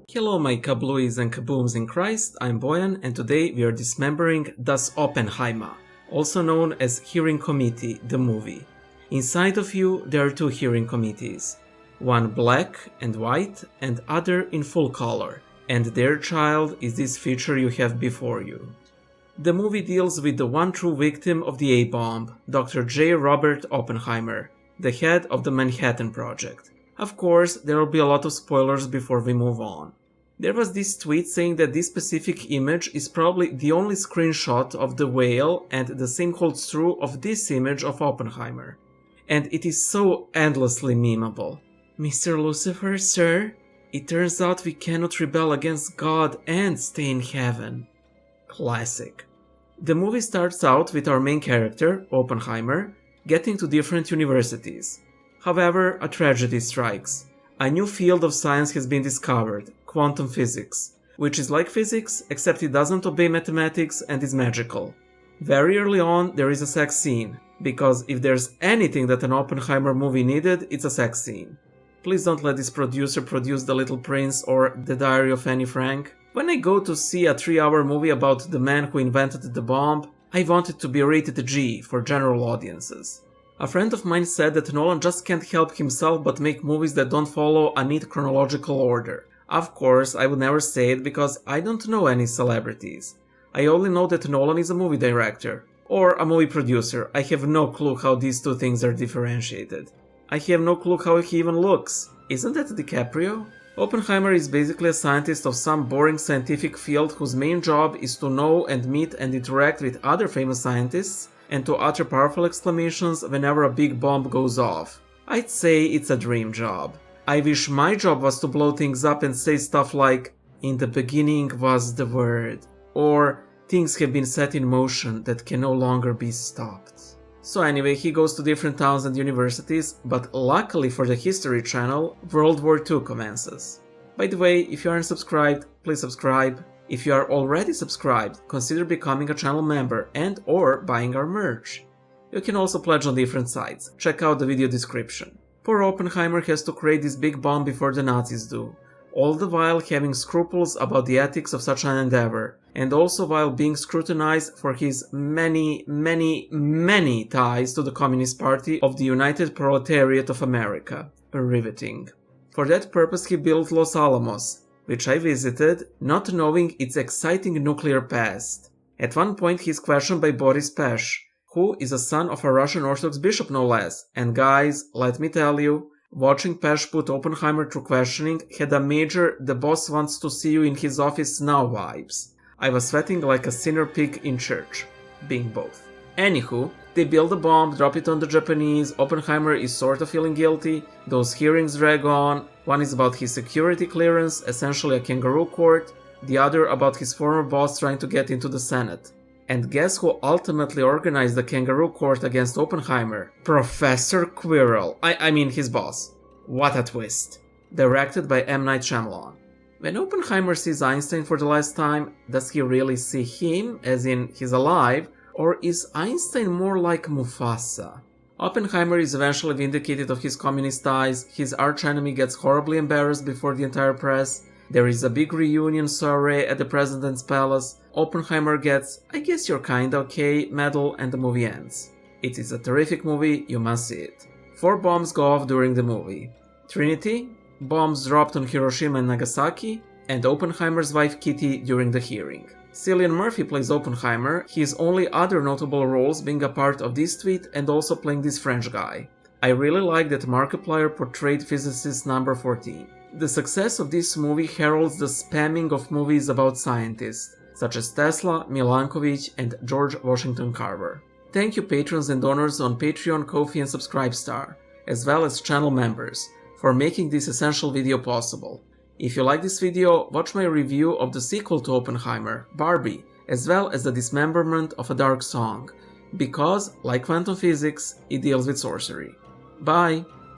Hello my kabluis and kabooms in Christ, I'm Bojan and today we are dismembering Das Oppenheimer, also known as Hearing Committee, the movie. Inside of you there are two hearing committees, one black and white and other in full color, and their child is this feature you have before you. The movie deals with the one true victim of the A-bomb, Dr. J. Robert Oppenheimer, the head of the Manhattan Project. Of course, there will be a lot of spoilers before we move on. There was this tweet saying that this specific image is probably the only screenshot of the whale, and the same holds true of this image of Oppenheimer. And it is so endlessly memeable. Mr. Lucifer, sir, it turns out we cannot rebel against God and stay in heaven. Classic. The movie starts out with our main character, Oppenheimer, getting to different universities. However, a tragedy strikes. A new field of science has been discovered, quantum physics, which is like physics, except it doesn't obey mathematics and is magical. Very early on, there is a sex scene, because if there's anything that an Oppenheimer movie needed, it's a sex scene. Please don't let this producer produce The Little Prince or The Diary of Anne Frank. When I go to see a 3-hour movie about the man who invented the bomb, I want it to be rated G for general audiences. A friend of mine said that Nolan just can't help himself but make movies that don't follow a neat chronological order. Of course, I would never say it because I don't know any celebrities. I only know that Nolan is a movie director, or a movie producer. I have no clue how these two things are differentiated. I have no clue how he even looks. Isn't that DiCaprio? Oppenheimer is basically a scientist of some boring scientific field whose main job is to know and meet and interact with other famous scientists, and to utter powerful exclamations whenever a big bomb goes off. I'd say it's a dream job. I wish my job was to blow things up and say stuff like, "In the beginning was the word," or "Things have been set in motion that can no longer be stopped." So anyway, he goes to different towns and universities, but luckily for the History Channel, World War II commences. By the way, if you aren't subscribed, please subscribe. If you are already subscribed, consider becoming a channel member and or buying our merch. You can also pledge on different sites, check out the video description. Poor Oppenheimer has to create this big bomb before the Nazis do, all the while having scruples about the ethics of such an endeavor, and also while being scrutinized for his many ties to the Communist Party of the United Proletariat of America. Riveting. For that purpose he built Los Alamos, which I visited, not knowing its exciting nuclear past. At one point he is questioned by Boris Pesh, who is a son of a Russian Orthodox bishop no less, and guys, let me tell you, watching Pesh put Oppenheimer through questioning had a major "the boss wants to see you in his office now" vibes. I was sweating like a sinner pig in church, being both. Anywho, they build a bomb, drop it on the Japanese, Oppenheimer is sort of feeling guilty, those hearings drag on, one is about his security clearance, essentially a kangaroo court, the other about his former boss trying to get into the Senate. And guess who ultimately organized the kangaroo court against Oppenheimer? Professor Quirrell, I mean his boss. What a twist. Directed by M. Night Shyamalan. When Oppenheimer sees Einstein for the last time, does he really see him, as in he's alive, or is Einstein more like Mufasa? Oppenheimer is eventually vindicated of his communist ties, his archenemy gets horribly embarrassed before the entire press, there is a big reunion soiree at the president's palace, Oppenheimer gets, "I guess you're kinda okay" medal, and the movie ends. It is a terrific movie, you must see it. 4 bombs go off during the movie. Trinity, bombs dropped on Hiroshima and Nagasaki, and Oppenheimer's wife Kitty during the hearing. Cillian Murphy plays Oppenheimer, his only other notable roles being a part of this tweet and also playing this French guy. I really like that Markiplier portrayed physicist number 14. The success of this movie heralds the spamming of movies about scientists, such as Tesla, Milankovitch, and George Washington Carver. Thank you patrons and donors on Patreon, Ko-fi and Subscribestar, as well as channel members, for making this essential video possible. If you like this video, watch my review of the sequel to Oppenheimer, Barbie, as well as the dismemberment of a dark song, because, like quantum physics, it deals with sorcery. Bye!